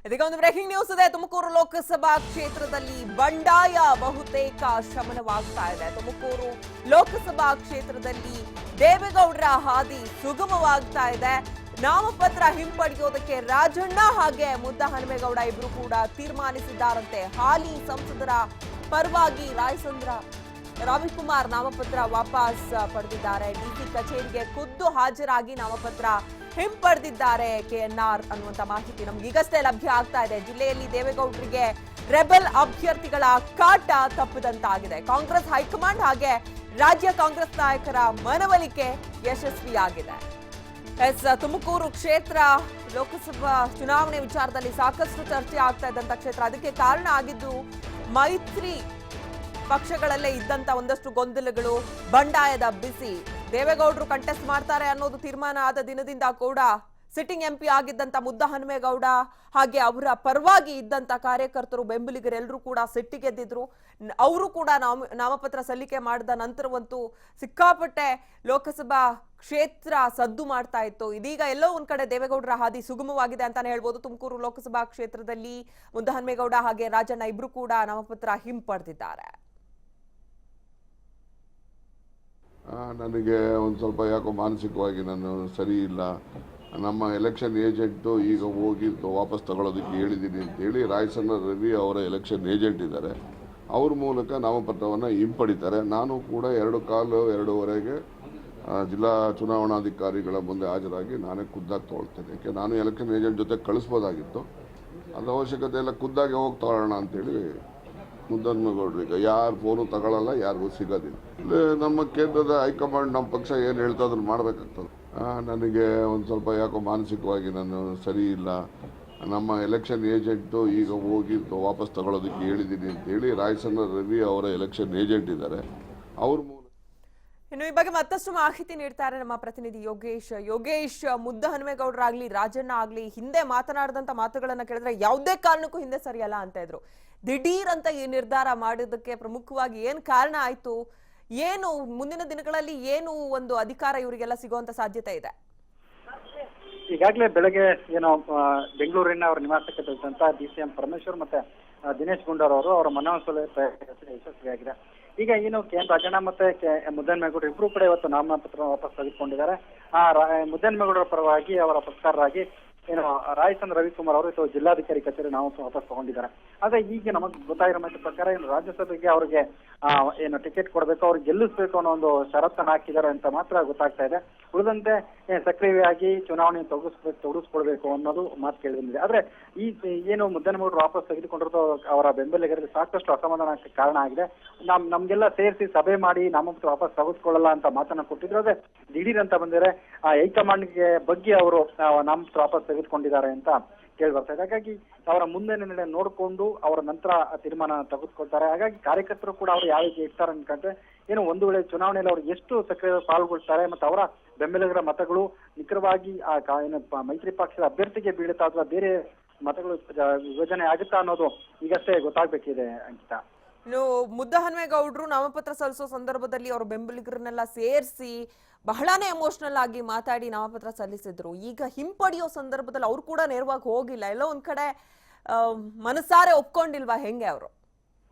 ಇದೀಗ ಒಂದು breaking news ಇದೆ. ತುಮಕೂರು ಲೋಕಸಭಾ ಕ್ಷೇತ್ರದಲ್ಲಿ ಬಂಡಾಯ ಬಹುತೇಕ ಶಮನವಾಗ್ತಾ ಇದೆ. ತುಮಕೂರು ಲೋಕಸಭಾ ಕ್ಷೇತ್ರದಲ್ಲಿ ದೇವೇಗೌಡರ ಹಾದಿ ಸುಗಮವಾಗ್ತಾ ಇದೆ. ನಾಮಪತ್ರ ಹಿಂಪಡೆಯೋದಕ್ಕೆ ರಾಜಣ್ಣ ಹಾಗೆ ಮುದ್ದಹನುಮೇಗೌಡ ಇಬ್ರು ಕೂಡ ತೀರ್ಮಾನಿಸಿದ್ದಾರಂತೆ. ಹಾಲಿ ಸಂಸದರ ಪರವಾಗಿ ರಾಯಚಂದ್ರ ರವಿಕುಮಾರ್ ನಾಮಪತ್ರ ವಾಪಸ್ ಪಡೆದಿದ್ದಾರೆ. ಡಿಸಿ ಕಚೇರಿಗೆ ಖುದ್ದು ಹಾಜರಾಗಿ ನಾಮಪತ್ರ ಹಿಂಪಡೆದಿದ್ದಾರೆ ಕೆಎನ್ಆರ್ ಅನ್ನುವಂತ ಮಾಹಿತಿ ನಮ್ಗೆ ಈಗಷ್ಟೇ ಲಭ್ಯ ಆಗ್ತಾ ಇದೆ. ಜಿಲ್ಲೆಯಲ್ಲಿ ದೇವೇಗೌಡರಿಗೆ ರೆಬೆಲ್ ಅಭ್ಯರ್ಥಿಗಳ ಕಾಟ ತಪ್ಪಿದಂತಾಗಿದೆ. ಕಾಂಗ್ರೆಸ್ ಹೈಕಮಾಂಡ್ ಹಾಗೆ ರಾಜ್ಯ ಕಾಂಗ್ರೆಸ್ ನಾಯಕರ ಮನವೊಲಿಕೆ ಯಶಸ್ವಿಯಾಗಿದೆ. ತುಮಕೂರು ಕ್ಷೇತ್ರ ಲೋಕಸಭಾ ಚುನಾವಣೆ ವಿಚಾರದಲ್ಲಿ ಸಾಕಷ್ಟು ಚರ್ಚೆ ಆಗ್ತಾ ಇದ್ದಂತ ಕ್ಷೇತ್ರ. ಅದಕ್ಕೆ ಕಾರಣ ಆಗಿದ್ದು ಮೈತ್ರಿ ಪಕ್ಷಗಳಲ್ಲೇ ಇದ್ದಂತ ಒಂದಷ್ಟು ಗೊಂದಲಗಳು, ಬಂಡಾಯದ ಬಿಸಿ. ದೇವೇಗೌಡರು ಕಂಟೆಸ್ಟ್ ಮಾಡ್ತಾರೆ ಅನ್ನೋದು ತೀರ್ಮಾನ ಆದ ದಿನದಿಂದ ಕೂಡ ಸಿಟ್ಟಿಂಗ್ ಎಂಪಿ ಆಗಿದ್ದಂತ ಮುದ್ದಹನುಮೇಗೌಡ ಹಾಗೆ ಅವರ ಪರವಾಗಿ ಇದ್ದಂತ ಕಾರ್ಯಕರ್ತರು, ಬೆಂಬಲಿಗರೆಲ್ಲರೂ ಕೂಡ ಸಿಟ್ಟಿಗೆದ್ದಿದ್ರು. ಅವರು ಕೂಡ ನಾಮಪತ್ರ ಸಲ್ಲಿಕೆ ಮಾಡಿದ ನಂತರವಂತೂ ಸಿಕ್ಕಾಪಟ್ಟೆ ಲೋಕಸಭಾ ಕ್ಷೇತ್ರ ಸದ್ದು ಮಾಡ್ತಾ ಇತ್ತು. ಇದೀಗ ಎಲ್ಲೋ ಒಂದ್ ಕಡೆ ದೇವೇಗೌಡರ ಹಾದಿ ಸುಗಮವಾಗಿದೆ ಅಂತಾನೆ ಹೇಳ್ಬೋದು. ತುಮಕೂರು ಲೋಕಸಭಾ ಕ್ಷೇತ್ರದಲ್ಲಿ ಮುದ್ದಹನುಮೇಗೌಡ ಹಾಗೆ ರಾಜಣ್ಣ ಇಬ್ರು ಕೂಡ ನಾಮಪತ್ರ ಹಿಂಪಡೆದಿದ್ದಾರೆ. ನನಗೆ ಒಂದು ಸ್ವಲ್ಪ ಯಾಕೋ ಮಾನಸಿಕವಾಗಿ ನಾನು ಸರಿ ಇಲ್ಲ. ನಮ್ಮ ಎಲೆಕ್ಷನ್ ಏಜೆಂಟು ಈಗ ಹೋಗಿ ವಾಪಸ್ ತಗೊಳ್ಳೋದಕ್ಕೆ ಹೇಳಿದ್ದೀನಿ ಅಂತೇಳಿ ರಾಯಚಂದ್ರ ರವಿ ಅವರ ಎಲೆಕ್ಷನ್ ಏಜೆಂಟ್ ಇದ್ದಾರೆ. ಅವ್ರ ಮೂಲಕ ನಾಮಪತ್ರವನ್ನು ಹಿಂಪಡಿತಾರೆ. ನಾನು ಕೂಡ 2:15-2:15 ಜಿಲ್ಲಾ ಚುನಾವಣಾಧಿಕಾರಿಗಳ ಮುಂದೆ ಹಾಜರಾಗಿ ನಾನೇ ಖುದ್ದಾಗಿ ತೊಗೊಳ್ತೇನೆ. ಯಾಕೆ ನಾನು ಎಲೆಕ್ಷನ್ ಏಜೆಂಟ್ ಜೊತೆ ಕಳಿಸ್ಬೋದಾಗಿತ್ತು. ಅದು ಅವಶ್ಯಕತೆ ಇಲ್ಲ, ಖುದ್ದಾಗಿ ಹೋಗಿ ತಗೊಳ್ಳೋಣ ಅಂತೇಳಿ ಮುದ್ದಹನುಮೇಗೌಡರಿಗೆ ಯಾರು ಫೋನು ತಗೊಳ್ಳಲ್ಲ, ಯಾರಿಗೂ ಸಿಗೋದಿಲ್ಲ. ಇಲ್ಲಿ ನಮ್ಮ ಕೇಂದ್ರದ ಹೈಕಮಾಂಡ್ ನಮ್ಮ ಪಕ್ಷ ಏನು ಹೇಳ್ತಾ ಅದನ್ನು ಮಾಡಬೇಕಾಗ್ತದೆ. ನನಗೆ ಒಂದು ಸ್ವಲ್ಪ ಯಾಕೋ ಮಾನಸಿಕವಾಗಿ ನಾನು ಸರಿ ಇಲ್ಲ. ನಮ್ಮ ಎಲೆಕ್ಷನ್ ಏಜೆಂಟು ಈಗ ಹೋಗಿ ವಾಪಸ್ ತಗೊಳ್ಳೋದಕ್ಕೆ ಹೇಳಿದ್ದೀನಿ ಅಂತೇಳಿ ರಾಯಚಂದ್ರ ರವಿ ಅವರ ಎಲೆಕ್ಷನ್ ಏಜೆಂಟ್ ಇದ್ದಾರೆ. ಅವ್ರ ಇನ್ನು ಈ ಬಗ್ಗೆ ಮತ್ತಷ್ಟು ಮಾಹಿತಿ ನೀಡ್ತಾರೆ ನಮ್ಮ ಪ್ರತಿನಿಧಿ ಯೋಗೇಶ್. ಮುದ್ದಹನುಮೇಗೌಡರಾಗ್ಲಿ ರಾಜಣ್ಣ ಆಗ್ಲಿ ಹಿಂದೆ ಮಾತನಾಡಿದಂತ ಮಾತುಗಳನ್ನ ಕೇಳಿದ್ರೆ ಯಾವುದೇ ಕಾರಣಕ್ಕೂ ಹಿಂದೆ ಸರಿಯಲ್ಲ ಅಂತ ಇದ್ರು. ದಿಢೀರ್ ಅಂತ ಈ ನಿರ್ಧಾರ ಮಾಡೋದಕ್ಕೆ ಪ್ರಮುಖವಾಗಿ ಏನ್ ಕಾರಣ ಆಯ್ತು? ಏನು ಮುಂದಿನ ದಿನಗಳಲ್ಲಿ ಏನು ಒಂದು ಅಧಿಕಾರ ಇವರಿಗೆಲ್ಲ ಸಿಗುವಂತ ಸಾಧ್ಯತೆ ಇದೆ? ಈಗಾಗಲೇ ಬೆಳಗ್ಗೆ ಬೆಂಗಳೂರಿನ ಅವರ ನಿವಾಸಕ್ಕೆ ತೆರಳಿದಂತ ಡಿಸಿಎಂ ಪರಮೇಶ್ವರ್ ಮತ್ತೆ ದಿನೇಶ್ ಗುಂಡೂರಾವ್ ಅವರ ಮನವೊಲಿಸುವ ಯಶಸ್ವಿಯಾಗಿದೆ. ಈಗ ಕೆಎನ್ ರಾಜಣ್ಣ ಮತ್ತೆ ಮುದ್ದಹನುಮೇಗೌಡರು ಇಬ್ರು ಕೂಡ ಇವತ್ತು ನಾಮಪತ್ರ ವಾಪಸ್ ತೆಗೆದುಕೊಂಡಿದ್ದಾರೆ. ಮುದ್ದಹನುಮೇಗೌಡರ ಪರವಾಗಿ ಅವರ ಪಕ್ಷಕಾರರಾಗಿ ರಾಯಚಂದ್ರ ರವಿಕುಮಾರ್ ಅವರು ಜಿಲ್ಲಾಧಿಕಾರಿ ಕಚೇರಿ ವಾಪಸ್ ತಗೊಂಡಿದ್ದಾರೆ. ಆದ್ರೆ ಈಗ ನಮಗೆ ಗೊತ್ತಾಗಿರೋ ಮಾಹಿತಿ ಪ್ರಕಾರ ರಾಜ್ಯಸಭೆಗೆ ಅವ್ರಿಗೆ ಟಿಕೆಟ್ ಕೊಡಬೇಕು, ಅವ್ರಿಗೆ ಗೆಲ್ಲಿಸ್ಬೇಕು ಅನ್ನೋ ಒಂದು ಷರತ್ತನ್ನು ಹಾಕಿದ್ದಾರೆ ಅಂತ ಮಾತ್ರ ಗೊತ್ತಾಗ್ತಾ ಇದೆ. ಉಳಿದಂತೆ ಸಕ್ರಿಯವಾಗಿ ಚುನಾವಣೆ ತೊಡಗಿಸ್ಕೊಳ್ಬೇಕು ಅನ್ನೋದು ಮಾತು ಕೇಳಿ ಬಂದಿದೆ. ಆದ್ರೆ ಈ ಮುದ್ದಹನುಮೇಗೌಡರು ವಾಪಸ್ ತೆಗೆದುಕೊಂಡಿರೋದು ಅವರ ಬೆಂಬಲಿಗರಿಗೆ ಸಾಕಷ್ಟು ಅಸಮಾಧಾನಕ್ಕೆ ಕಾರಣ ಆಗಿದೆ. ನಮ್ಗೆಲ್ಲ ಸೇರಿಸಿ ಸಭೆ ಮಾಡಿ ನಾಮಪತ್ರ ವಾಪಸ್ ತೆಗೆದುಕೊಳ್ಳಲ್ಲ ಅಂತ ಮಾತನ್ನ ಕೊಟ್ಟಿದ್ರು. ಅದೇ ದಿಢೀರ್ ಅಂತ ಬಂದಿದ್ರೆ ಹೈಕಮಾಂಡ್ಗೆ ಬಗ್ಗೆ ಅವರು ನಾಮಪತ್ರ ವಾಪಸ್ ತೆಗೆದುಕೊಂಡಿದ್ದಾರೆ ಅಂತ ಕೇಳಿ ಬರ್ತಾ ಇದೆ. ಹಾಗಾಗಿ ಅವರ ಮುಂದಿನ ನಡೆ ನೋಡಿಕೊಂಡು ಅವರ ನಂತರ ತೀರ್ಮಾನ ತೆಗೆದುಕೊಳ್ತಾರೆ. ಹಾಗಾಗಿ ಕಾರ್ಯಕರ್ತರು ಕೂಡ ಅವರು ಯಾವ ರೀತಿ ಇರ್ತಾರೆ ಅನ್ಕೊಂಡ್ರೆ ಒಂದು ವೇಳೆ ಚುನಾವಣೆಯಲ್ಲಿ ಅವರು ಎಷ್ಟು ಸಕ್ರಿಯ ಪಾಲ್ಗೊಳ್ತಾರೆ ಮತ್ತೆ ಅವರ ಬೆಂಬಲಿಗರ ಮತಗಳು ನಿಖರವಾಗಿ ಮೈತ್ರಿ ಪಕ್ಷದ ಅಭ್ಯರ್ಥಿಗೆ ಬೀಳುತ್ತಾ ಅಥವಾ ಬೇರೆ ಮತಗಳು ವಿಭಜನೆ ಆಗುತ್ತಾ ಅನ್ನೋದು ಈಗಷ್ಟೇ ಗೊತ್ತಾಗ್ಬೇಕಿದೆ ಅಂಕಿತಾ. ಇನ್ನು ಮುದ್ದಹನುಮೇಗೌಡರು ನಾಮಪತ್ರ ಸಲ್ಲಿಸೋ ಸಂದರ್ಭದಲ್ಲಿ ಅವರ ಬೆಂಬಲಿಗರನ್ನೆಲ್ಲ ಸೇರಿಸಿ ಬಹಳಾನೇ ಎಮೋಷನಲ್ ಆಗಿ ಮಾತಾಡಿ ನಾಮಪತ್ರ ಸಲ್ಲಿಸಿದ್ರು. ಈಗ ಹಿಂಪಡೆಯೋ ಸಂದರ್ಭದಲ್ಲಿ ಅವ್ರು ಕೂಡ ನೇರವಾಗಿ ಹೋಗಿಲ್ಲ, ಎಲ್ಲೋ ಒಂದ್ ಕಡೆ ಮನಸಾರೆ ಒಪ್ಕೊಂಡಿಲ್ವಾ? ಹೆಂಗೆ ಅವರು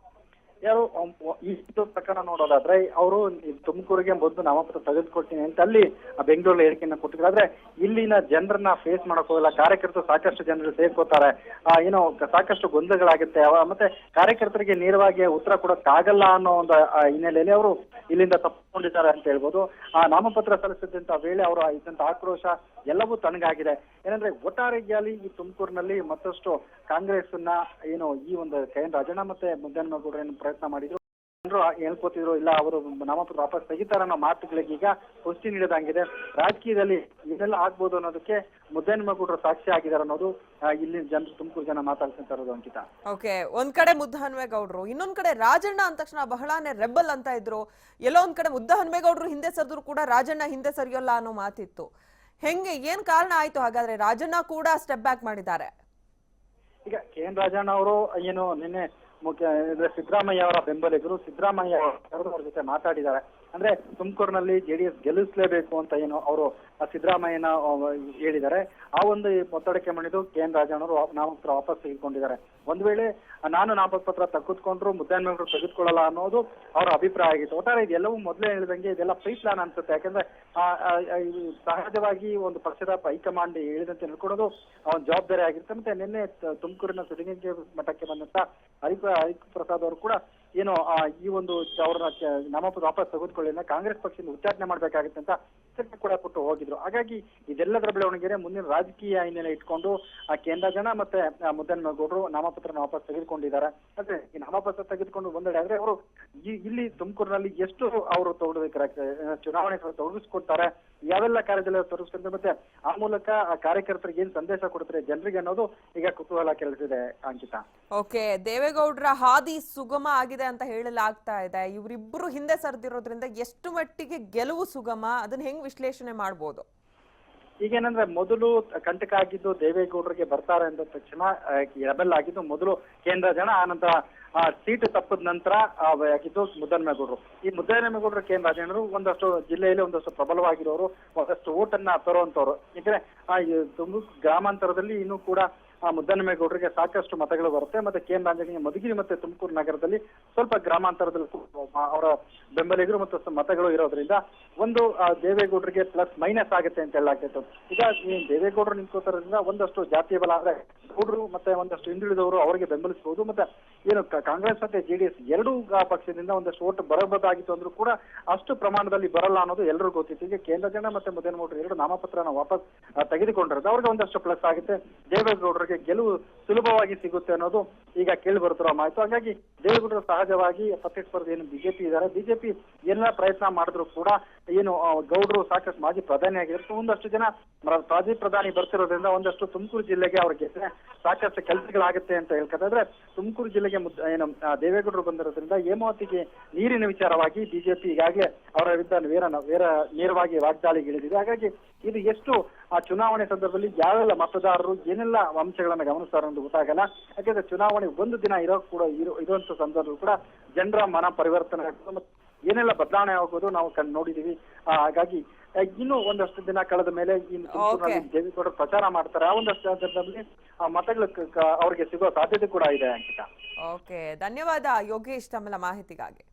ಯಾರು ಈ ಪ್ರಕರಣ ನೋಡೋದಾದ್ರೆ ಅವರು ತುಮಕೂರಿಗೆ ಮೊದಲು ನಾಮಪತ್ರ ತೆಗೆದುಕೊಡ್ತೀನಿ ಅಂತ ಅಲ್ಲಿ ಬೆಂಗಳೂರಲ್ಲಿ ಹೇಳಿಕೆಯನ್ನ ಕೊಟ್ಟಿದ್ರು. ಆದ್ರೆ ಇಲ್ಲಿನ ಜನರನ್ನ ಫೇಸ್ ಮಾಡಕ್ ಹೋಗಲ್ಲ. ಕಾರ್ಯಕರ್ತರು ಸಾಕಷ್ಟು ಜನರು ಸೇರ್ಕೋತಾರೆ, ಸಾಕಷ್ಟು ಗೊಂದಲಗಳಾಗುತ್ತೆ. ಮತ್ತೆ ಕಾರ್ಯಕರ್ತರಿಗೆ ನೇರವಾಗಿ ಉತ್ತರ ಕೊಡಕ್ಕಾಗಲ್ಲ ಅನ್ನೋ ಒಂದು ಹಿನ್ನೆಲೆಯಲ್ಲಿ ಅವರು ಇಲ್ಲಿಂದ ತಪ್ಪಿಕೊಂಡಿದ್ದಾರೆ ಅಂತ ಹೇಳ್ಬೋದು. ನಾಮಪತ್ರ ಸಲ್ಲಿಸಿದಂತ ವೇಳೆ ಅವರ ಇದ್ದಂತ ಆಕ್ರೋಶ ಎಲ್ಲವೂ ತಣ್ಣಗಾಗಿದೆ. ಏನಂದ್ರೆ ಒಟ್ಟಾರೆಯಾಗಿ ಈ ತುಮಕೂರಿನಲ್ಲಿ ಮತ್ತಷ್ಟು ಕಾಂಗ್ರೆಸ್ ಈ ಒಂದು ಕೆಎನ್ ರಾಜಣ್ಣ ಮತ್ತೆ ಮುದ್ದಹನುಮೇಗೌಡರು ಪ್ರಯತ್ನ ಮಾಡಿದ್ರು. ಜನರು ಹೇಳ್ಕೋತಿದ್ರು ಇಲ್ಲ ಅವರು ನಾಮಪತ್ರ ವಾಪಸ್ ತೆಗಿತಾರೆ ಅನ್ನೋ ಮಾತುಗಳಿಗೆ ಈಗ ಪುಷ್ಟಿ ನೀಡದಂಗಿದೆ. ರಾಜಕೀಯದಲ್ಲಿ ಇದೆಲ್ಲ ಆಗ್ಬೋದು ಅನ್ನೋದಕ್ಕೆ ಮುದ್ದಹನುಮೇಗೌಡರು ಸಾಕ್ಷಿ ಆಗಿದ್ದಾರೆ ಅನ್ನೋದು ಇಲ್ಲಿ ಜನರು ತುಮಕೂರು ಜನ ಮಾತಾಡ್ತಾ ಇರೋದು ಅಂಕಿತ. ಓಕೆ, ಒಂದ್ ಕಡೆ ಮುದ್ದಹನುಮೇಗೌಡರು, ಇನ್ನೊಂದ್ ಕಡೆ ರಾಜಣ್ಣ ಅಂದ ತಕ್ಷಣ ಬಹಳಾನೇ ರೆಬಲ್ ಅಂತ ಇದ್ರು. ಎಲ್ಲೋ ಒಂದ್ ಕಡೆ ಮುದ್ದಹನುಮೇಗೌಡರು ಹಿಂದೆ ಸರಿದ್ರು ಕೂಡ ರಾಜಣ್ಣ ಹಿಂದೆ ಸರಿಯೋಲ್ಲ ಅನ್ನೋ ಮಾತಿತ್ತು. ಹೆಂಗೆ, ಏನ್ ಕಾರಣ ಆಯ್ತು ಹಾಗಾದ್ರೆ? ರಾಜಣ್ಣ ಕೂಡ ಸ್ಟೆಪ್ ಬ್ಯಾಕ್ ಮಾಡಿದ್ದಾರೆ. ಈಗ ಕೆಎನ್ ರಾಜಣ್ಣ ಅವರು ನಿನ್ನೆ ಸಿದ್ದರಾಮಯ್ಯ ಅವರ ಬೆಂಬಲಿಗರು ಸಿದ್ದರಾಮಯ್ಯ ಅವರ ಜೊತೆ ಮಾತಾಡಿದ್ದಾರೆ. ಅಂದ್ರೆ ತುಮಕೂರಿನಲ್ಲಿ ಜೆಡಿಎಸ್ ಗೆಲ್ಲಿಸಲೇಬೇಕು ಅಂತ ಅವರು ಸಿದ್ದರಾಮಯ್ಯನ ಹೇಳಿದ್ದಾರೆ. ಆ ಒಂದು ಒತ್ತಡಕ್ಕೆ ಮಣಿದು KN ರಾಜಣ್ಣವರು ನಾಮಪತ್ರ ವಾಪಸ್ ತೆಗೆದುಕೊಂಡಿದ್ದಾರೆ. ಒಂದ್ ವೇಳೆ ನಾನು ನಾಮಪತ್ರ ತೆಗೆದುಕೊಂಡ್ರು ಮುದ್ದಹನುಮೇಗೌಡರು ತೆಗೆದುಕೊಳ್ಳಲ್ಲ ಅನ್ನೋದು ಅವರ ಅಭಿಪ್ರಾಯ ಆಗಿತ್ತು. ಒಟ್ಟಾರೆ ಇದೆಲ್ಲವೂ ಮೊದಲೇ ಹೇಳಿದಂಗೆ ಇದೆಲ್ಲ ಪ್ರೀ ಪ್ಲಾನ್ ಅನ್ಸುತ್ತೆ. ಯಾಕಂದ್ರೆ ಸಹಜವಾಗಿ ಒಂದು ಪಕ್ಷದ ಹೈಕಮಾಂಡ್ ಹೇಳಿದಂತೆ ನಡ್ಕೊಳ್ಳೋದು ಅವನ ಜವಾಬ್ದಾರಿ ಆಗಿರುತ್ತೆ. ಮತ್ತೆ ನಿನ್ನೆ ತುಮಕೂರಿನ ಸಿದ್ಧಗಂಗೆ ಮಠಕ್ಕೆ ಬಂದಂತ ಹರಿಪ್ರಸಾದ್ ಅವರು ಕೂಡ ಏನು ಈ ಒಂದು ಅವ್ರನ್ನ ನಾಮಪತ್ರ ವಾಪಸ್ ತೆಗೆದುಕೊಳ್ಳಿಲ್ಲ, ಕಾಂಗ್ರೆಸ್ ಪಕ್ಷದಿಂದ ಉಚ್ಚಾಟನೆ ಮಾಡ್ಬೇಕಾಗುತ್ತೆ ಅಂತ ಎಚ್ಚರಿಕೆ ಕೂಡ ಕೊಟ್ಟು ಹೋಗಿದ್ರು. ಹಾಗಾಗಿ ಇದೆಲ್ಲದರ ಬೆಳವಣಿಗೆ ಮುಂದಿನ ರಾಜಕೀಯ ಹಿನ್ನೆಲೆ ಇಟ್ಕೊಂಡು KN ರಾಜಣ್ಣ ಮತ್ತೆ ಮುದ್ದಹನುಮೇಗೌಡರು ನಾಮಪತ್ರನ ವಾಪಸ್ ತೆಗೆದುಕೊಂಡಿದ್ದಾರೆ. ಆದ್ರೆ ಈ ನಾಮಪತ್ರ ತೆಗೆದುಕೊಂಡು ಒಂದೆಡೆ ಆದ್ರೆ ಅವರು ಇಲ್ಲಿ ತುಮಕೂರಿನಲ್ಲಿ ಎಷ್ಟು ಅವರು ಚುನಾವಣೆ ತೊಡಗಿಸ್ಕೊಡ್ತಾರೆ, ಯಾವೆಲ್ಲ ಕಾರ್ಯದಲ್ಲಿ ತೊಡಗಿಸ್ಕೊಂತಾರೆ, ಮತ್ತೆ ಆ ಮೂಲಕ ಆ ಕಾರ್ಯಕರ್ತರಿಗೆ ಏನ್ ಸಂದೇಶ ಕೊಡ್ತಾರೆ ಜನರಿಗೆ ಅನ್ನೋದು ಈಗ ಕುತೂಹಲ ಕೆರಳಿಸಿದೆ ಅಂಕಿತಾ. ಓಕೆ, ದೇವೇಗೌಡರ ಹಾದಿ ಸುಗಮ ಆಗಿದೆ ಅಂತ ಹೇಳಲಾಗ್ತಾ ಇದೆ. ಇವರಿಬ್ಬರು ಹಿಂದೆ ಸರಿದಿರೋದ್ರಿಂದ ಎಷ್ಟು ಮಟ್ಟಿಗೆ ಗೆಲುವು ಸುಗಮ, ಅದನ್ನ ಹೆಂಗ್ ವಿಶ್ಲೇಷಣೆ ಮಾಡ್ಬೋದು? ಈಗೇನಂದ್ರೆ ಮೊದಲು ಕಂಟಕ ಆಗಿದ್ದು ದೇವೇಗೌಡರಿಗೆ ಬರ್ತಾರೆ ಅಂದ ತಕ್ಷಣ ರೆಬೆಲ್ ಆಗಿದ್ದು ಮೊದಲು KN ರಾಜಣ್ಣ, ಆನಂತರ ಸೀಟು ತಪ್ಪದ ನಂತರ ಆಗಿದ್ದು ಮುದ್ದಹನುಮೇಗೌಡರು. ಈ ಮುದ್ದಹನುಮೇಗೌಡರು KN ರಾಜಣ್ಣರು ಒಂದಷ್ಟು ಜಿಲ್ಲೆಯಲ್ಲಿ ಒಂದಷ್ಟು ಪ್ರಬಲವಾಗಿರೋರು, ಒಂದಷ್ಟು ಓಟನ್ನ ತರುವಂತವ್ರು. ಯಾಕಂದ್ರೆ ಗ್ರಾಮಾಂತರದಲ್ಲಿ ಇನ್ನೂ ಕೂಡ ಮುದ್ದಹನುಮೇಗೌಡರಿಗೆ ಸಾಕಷ್ಟು ಮತಗಳು ಬರುತ್ತೆ. ಮತ್ತೆ KN ರಾಜಣ್ಣಗೆ ಮಧುಗಿರಿ ಮತ್ತೆ ತುಮಕೂರು ನಗರದಲ್ಲಿ ಸ್ವಲ್ಪ ಗ್ರಾಮಾಂತರದಲ್ಲಿ ಅವರ ಬೆಂಬಲಿಗರು ಮತ್ತು ಮತಗಳು ಇರೋದ್ರಿಂದ ಒಂದು ದೇವೇಗೌಡರಿಗೆ ಪ್ಲಸ್ ಮೈನಸ್ ಆಗುತ್ತೆ ಅಂತ ಹೇಳಲಾಗ್ತಿತ್ತು. ಈಗ ದೇವೇಗೌಡರು ನಿಂತ್ಕೋತಾರೋದ್ರಿಂದ ಒಂದಷ್ಟು ಜಾತಿಯ ಬಲ ಆದ್ರೆ ಗೌಡರು ಮತ್ತೆ ಒಂದಷ್ಟು ಹಿಂದುಳಿದವರು ಅವರಿಗೆ ಬೆಂಬಲಿಸಬಹುದು. ಮತ್ತೆ ಏನು ಕಾಂಗ್ರೆಸ್ ಮತ್ತೆ JDS ಎರಡೂ ಪಕ್ಷದಿಂದ ಒಂದಷ್ಟು ಓಟ್ ಬರಬಹುದಾಗಿತ್ತು ಅಂದ್ರೂ ಕೂಡ ಅಷ್ಟು ಪ್ರಮಾಣದಲ್ಲಿ ಬರಲ್ಲ ಅನ್ನೋದು ಎಲ್ಲರಿಗೂ ಗೊತ್ತಿತ್ತು. ಈಗ KN ರಾಜಣ್ಣ ಮತ್ತೆ ಮುದ್ದಹನುಮೇಗೌಡರು ಎರಡು ನಾಮಪತ್ರನ ವಾಪಸ್ ತೆಗೆದುಕೊಂಡಿರೋದು ಅವ್ರಿಗೆ ಒಂದಷ್ಟು ಪ್ಲಸ್ ಆಗುತ್ತೆ. ದೇವೇಗೌಡರಿಗೆ ಗೆಲುವು ಸುಲಭವಾಗಿ ಸಿಗುತ್ತೆ ಅನ್ನೋದು ಈಗ ಕೇಳಿ ಬರುತ್ತಿರೋ ಮಾಹಿತಿ. ಹಾಗಾಗಿ ದೇವೇಗೌಡರು ಸಹಜವಾಗಿ ಪಕ್ಷ ಸ್ಪರ್ಧೆ ಏನು ಬಿಜೆಪಿ ಇದ್ದಾರೆ, ಬಿಜೆಪಿ ಏನೆಲ್ಲ ಪ್ರಯತ್ನ ಮಾಡಿದ್ರು ಕೂಡ ಏನು ಗೌಡರು ಸಾಕಷ್ಟು ಮಾಜಿ ಪ್ರಧಾನಿ ಆಗಿದ್ರು, ಒಂದಷ್ಟು ಜನ ಮಾಜಿ ಪ್ರಧಾನಿ ಬರ್ತಿರೋದ್ರಿಂದ ಒಂದಷ್ಟು ತುಮಕೂರು ಜಿಲ್ಲೆಗೆ ಅವ್ರಿಗೆ ಸಾಕಷ್ಟು ಕೆಲಸಗಳಾಗುತ್ತೆ ಅಂತ ಹೇಳ್ಕೊತಾದ್ರೆ ತುಮಕೂರು ಜಿಲ್ಲೆಗೆ ಏನು ದೇವೇಗೌಡರು ಬಂದಿರೋದ್ರಿಂದ ಹೇಮಾವತಿಗೆ ನೀರಿನ ವಿಚಾರವಾಗಿ ಬಿಜೆಪಿ ಈಗಾಗಲೇ ಅವರ ವಿರುದ್ಧ ನೇರವಾಗಿ ವಾಗ್ದಾಳಿಗೆ ಇಳಿದಿದೆ. ಹಾಗಾಗಿ ಇದು ಎಷ್ಟು ಆ ಚುನಾವಣೆ ಸಂದರ್ಭದಲ್ಲಿ ಯಾವೆಲ್ಲ ಮತದಾರರು ಏನೆಲ್ಲ ಅಂಶಗಳನ್ನ ಗಮನಿಸ್ತಾರೆ ಅನ್ನೋದು ಗೊತ್ತಾಗಲ್ಲ. ಯಾಕಂದ್ರೆ ಚುನಾವಣೆ ಒಂದು ದಿನ ಇರುವಂತ ಸಂದರ್ಭ ಕೂಡ ಜನರ ಮನ ಪರಿವರ್ತನೆ ಆಗ್ತದೆ, ಮತ್ತೆ ಏನೆಲ್ಲ ಬದಲಾವಣೆ ಆಗೋದು ನಾವು ನೋಡಿದೀವಿ. ಹಾಗಾಗಿ ಇನ್ನೂ ಒಂದಷ್ಟು ದಿನ ಕಳೆದ ಮೇಲೆ ದೇವೇಗೌಡರು ಪ್ರಚಾರ ಮಾಡ್ತಾರೆ. ಆ ಒಂದಷ್ಟು ಸಂದರ್ಭದಲ್ಲಿ ಮತಗಳು ಅವ್ರಿಗೆ ಸಿಗೋ ಸಾಧ್ಯತೆ ಕೂಡ ಇದೆ ಅಂಕಿತಾ. ಓಕೆ, ಧನ್ಯವಾದ ಯೋಗೇಶ್ ತಮ್ಮ ಮಾಹಿತಿಗಾಗಿ.